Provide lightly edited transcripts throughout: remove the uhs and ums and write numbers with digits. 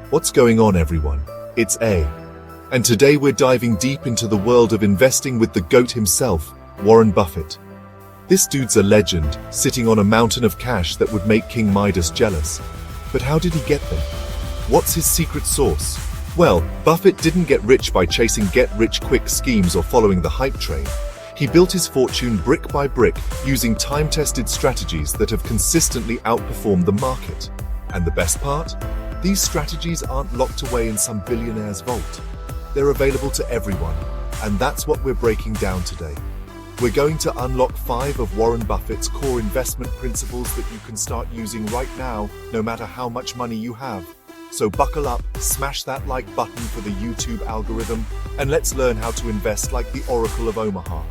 What's going on, everyone? It's A. And today we're diving deep into the world of investing with the GOAT himself, Warren Buffett. This dude's a legend, sitting on a mountain of cash that would make King Midas jealous. But how did he get there? What's his secret sauce? Well, Buffett didn't get rich by chasing get-rich-quick schemes or following the hype train. He built his fortune brick by brick, using time-tested strategies that have consistently outperformed the market. And the best part? These strategies aren't locked away in some billionaire's vault. They're available to everyone, and that's what we're breaking down today. We're going to unlock 5 of Warren Buffett's core investment principles that you can start using right now, no matter how much money you have. So buckle up, smash that like button for the YouTube algorithm, and let's learn how to invest like the Oracle of Omaha.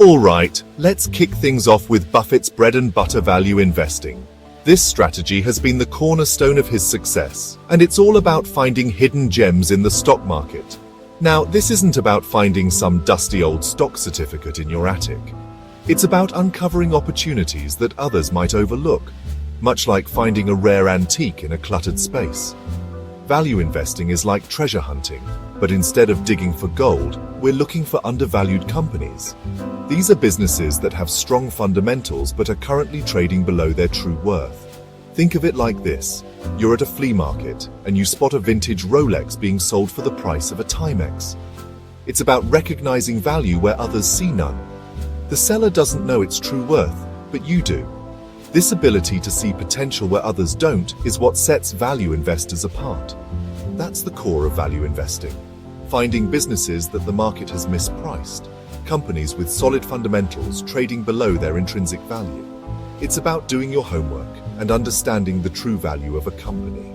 Alright, let's kick things off with Buffett's bread and butter value investing. This strategy has been the cornerstone of his success, and it's all about finding hidden gems in the stock market. Now, this isn't about finding some dusty old stock certificate in your attic. It's about uncovering opportunities that others might overlook, much like finding a rare antique in a cluttered space. Value investing is like treasure hunting, but instead of digging for gold, we're looking for undervalued companies. These are businesses that have strong fundamentals but are currently trading below their true worth. Think of it like this. You're at a flea market and you spot a vintage Rolex being sold for the price of a Timex. It's about recognizing value where others see none. The seller doesn't know its true worth, but you do. This ability to see potential where others don't is what sets value investors apart. That's the core of value investing. Finding businesses that the market has mispriced. Companies with solid fundamentals trading below their intrinsic value. It's about doing your homework and understanding the true value of a company.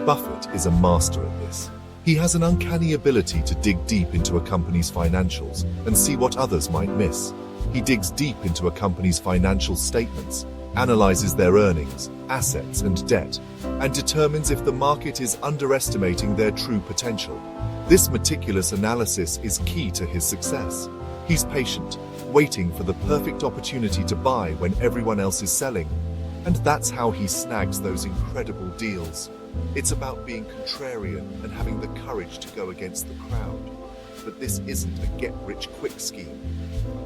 Buffett is a master at this. He has an uncanny ability to dig deep into a company's financials and see what others might miss. He digs deep into a company's financial statements, analyzes their earnings, assets, and debt, and determines if the market is underestimating their true potential. This meticulous analysis is key to his success. He's patient, waiting for the perfect opportunity to buy when everyone else is selling. And that's how he snags those incredible deals. It's about being contrarian and having the courage to go against the crowd. But this isn't a get-rich-quick scheme.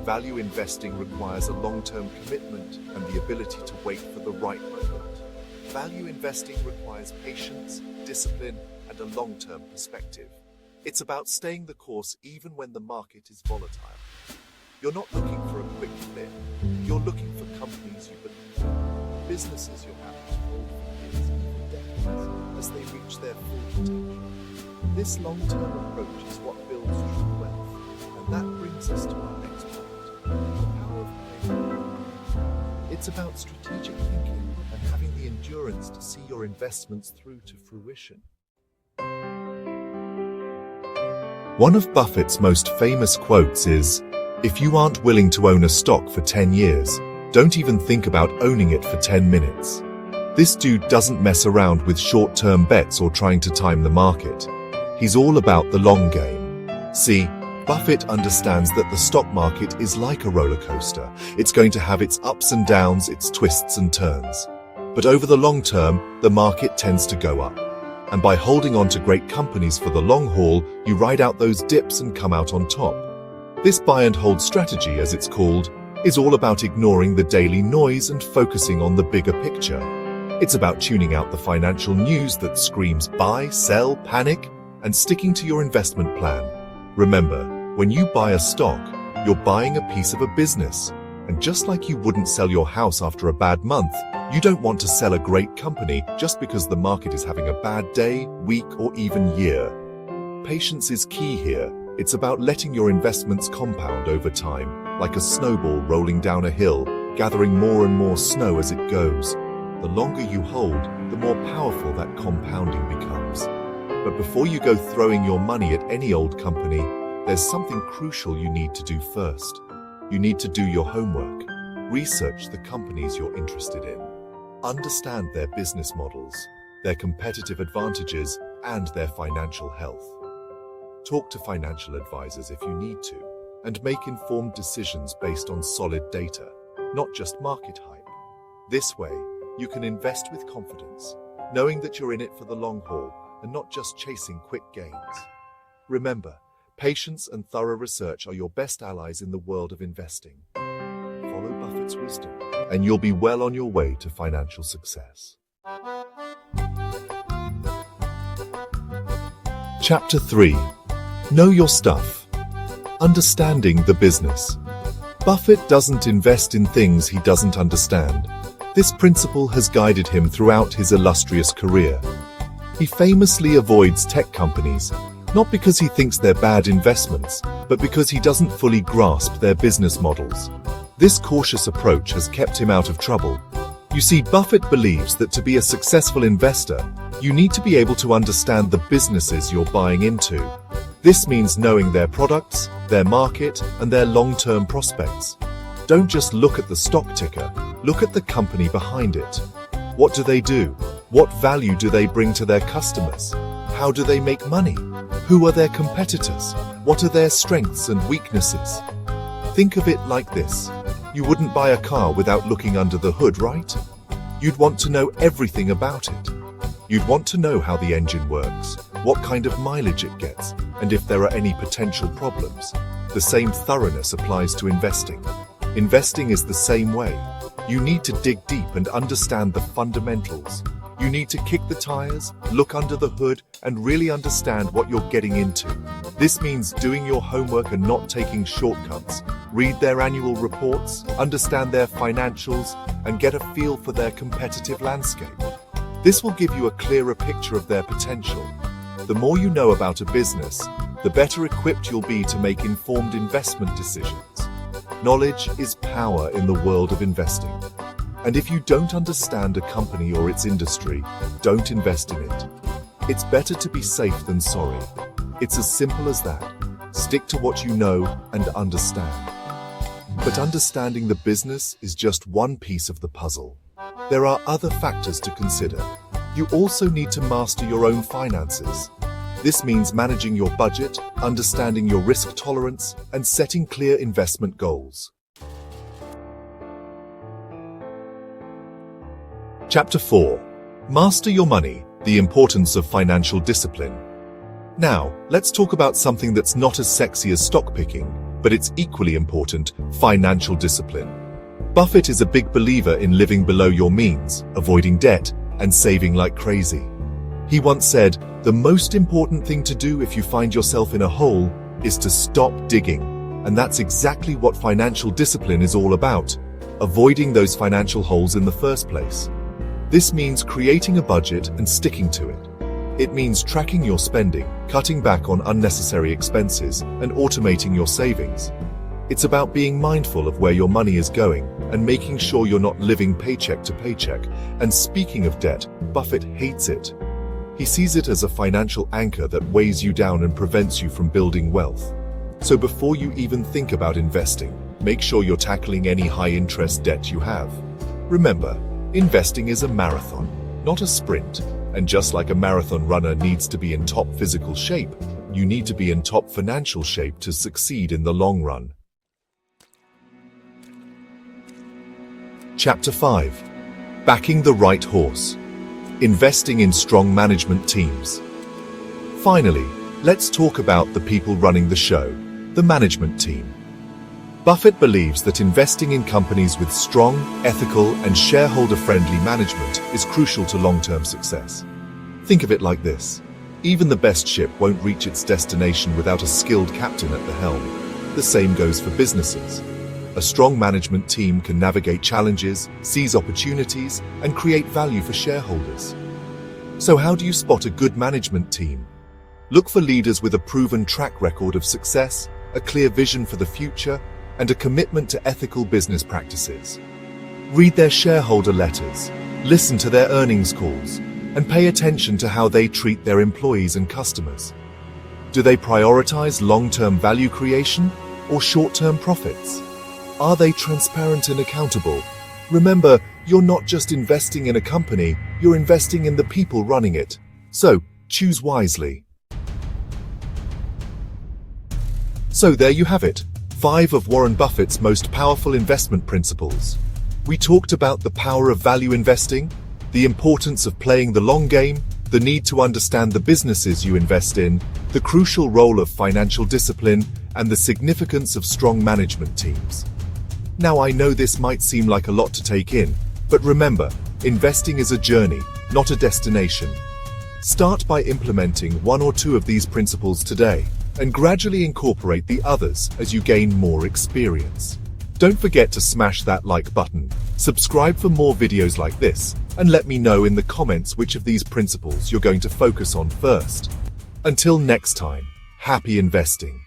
Value investing requires a long-term commitment and the ability to wait for the right moment. Value investing requires patience, discipline, and a long-term perspective. It's about staying the course even when the market is volatile. You're not looking for a quick flip. You're looking for companies you believe in, businesses you're happy to hold for years, even decades, as they reach their full potential. This long-term approach is what builds true wealth, and that brings us to our next point, the power of playing. It's about strategic thinking and having the endurance to see your investments through to fruition. One of Buffett's most famous quotes is, "If you aren't willing to own a stock for 10 years, don't even think about owning it for 10 minutes. This dude doesn't mess around with short-term bets or trying to time the market. He's all about the long game. See, Buffett understands that the stock market is like a roller coaster. It's going to have its ups and downs, its twists and turns. But over the long term, the market tends to go up. And by holding on to great companies for the long haul, you ride out those dips and come out on top. This buy and hold strategy, as it's called, is all about ignoring the daily noise and focusing on the bigger picture. It's about tuning out the financial news that screams buy, sell, panic, and sticking to your investment plan. Remember, when you buy a stock, you're buying a piece of a business. And just like you wouldn't sell your house after a bad month, you don't want to sell a great company just because the market is having a bad day, week, or even year. Patience is key here. It's about letting your investments compound over time, like a snowball rolling down a hill, gathering more and more snow as it goes. The longer you hold, the more powerful that compounding becomes. But before you go throwing your money at any old company, there's something crucial you need to do first. You need to do your homework. Research the companies you're interested in. Understand their business models, their competitive advantages, and their financial health. Talk to financial advisors if you need to, and make informed decisions based on solid data, not just market hype. This way, you can invest with confidence, knowing that you're in it for the long haul and not just chasing quick gains. Remember, patience and thorough research are your best allies in the world of investing. Follow Buffett's wisdom, and you'll be well on your way to financial success. Chapter 3. Know your stuff. Understanding the business. Buffett doesn't invest in things he doesn't understand. This principle has guided him throughout his illustrious career. He famously avoids tech companies, not because he thinks they're bad investments, but because he doesn't fully grasp their business models. This cautious approach has kept him out of trouble. You see, Buffett believes that to be a successful investor, you need to be able to understand the businesses you're buying into. This means knowing their products, their market, and their long-term prospects. Don't just look at the stock ticker, look at the company behind it. What do they do? What value do they bring to their customers? How do they make money? Who are their competitors? What are their strengths and weaknesses? Think of it like this. You wouldn't buy a car without looking under the hood, right? You'd want to know everything about it. You'd want to know how the engine works, what kind of mileage it gets, and if there are any potential problems. The same thoroughness applies to investing. Investing is the same way. You need to dig deep and understand the fundamentals. You need to kick the tires, look under the hood, and really understand what you're getting into. This means doing your homework and not taking shortcuts. Read their annual reports, understand their financials, and get a feel for their competitive landscape. This will give you a clearer picture of their potential. The more you know about a business, the better equipped you'll be to make informed investment decisions. Knowledge is power in the world of investing. And if you don't understand a company or its industry, don't invest in it. It's better to be safe than sorry. It's as simple as that. Stick to what you know and understand. But understanding the business is just one piece of the puzzle. There are other factors to consider. You also need to master your own finances. This means managing your budget, understanding your risk tolerance, and setting clear investment goals. Chapter 4. Master your money, the importance of financial discipline. Now, let's talk about something that's not as sexy as stock picking, but it's equally important: financial discipline. Buffett is a big believer in living below your means, avoiding debt, and saving like crazy. He once said, "The most important thing to do if you find yourself in a hole is to stop digging." And that's exactly what financial discipline is all about: avoiding those financial holes in the first place. This means creating a budget and sticking to it. It means tracking your spending, cutting back on unnecessary expenses, and automating your savings. It's about being mindful of where your money is going and making sure you're not living paycheck to paycheck. And speaking of debt, Buffett hates it. He sees it as a financial anchor that weighs you down and prevents you from building wealth. So before you even think about investing, make sure you're tackling any high-interest debt you have. Remember, investing is a marathon, not a sprint. And just like a marathon runner needs to be in top physical shape, you need to be in top financial shape to succeed in the long run. Chapter 5. Backing the right horse. Investing in strong management teams. Finally, let's talk about the people running the show, the management team. Buffett believes that investing in companies with strong, ethical, and shareholder-friendly management is crucial to long-term success. Think of it like this. Even the best ship won't reach its destination without a skilled captain at the helm. The same goes for businesses. A strong management team can navigate challenges, seize opportunities, and create value for shareholders. So how do you spot a good management team? Look for leaders with a proven track record of success, a clear vision for the future, and a commitment to ethical business practices. Read their shareholder letters, listen to their earnings calls, and pay attention to how they treat their employees and customers. Do they prioritize long-term value creation or short-term profits? Are they transparent and accountable? Remember, you're not just investing in a company, you're investing in the people running it. So, choose wisely. So there you have it, 5 of Warren Buffett's most powerful investment principles. We talked about the power of value investing, the importance of playing the long game, the need to understand the businesses you invest in, the crucial role of financial discipline, and the significance of strong management teams. Now, I know this might seem like a lot to take in, but remember, investing is a journey, not a destination. Start by implementing one or two of these principles today, and gradually incorporate the others as you gain more experience. Don't forget to smash that like button, subscribe for more videos like this, and let me know in the comments which of these principles you're going to focus on first. Until next time, happy investing.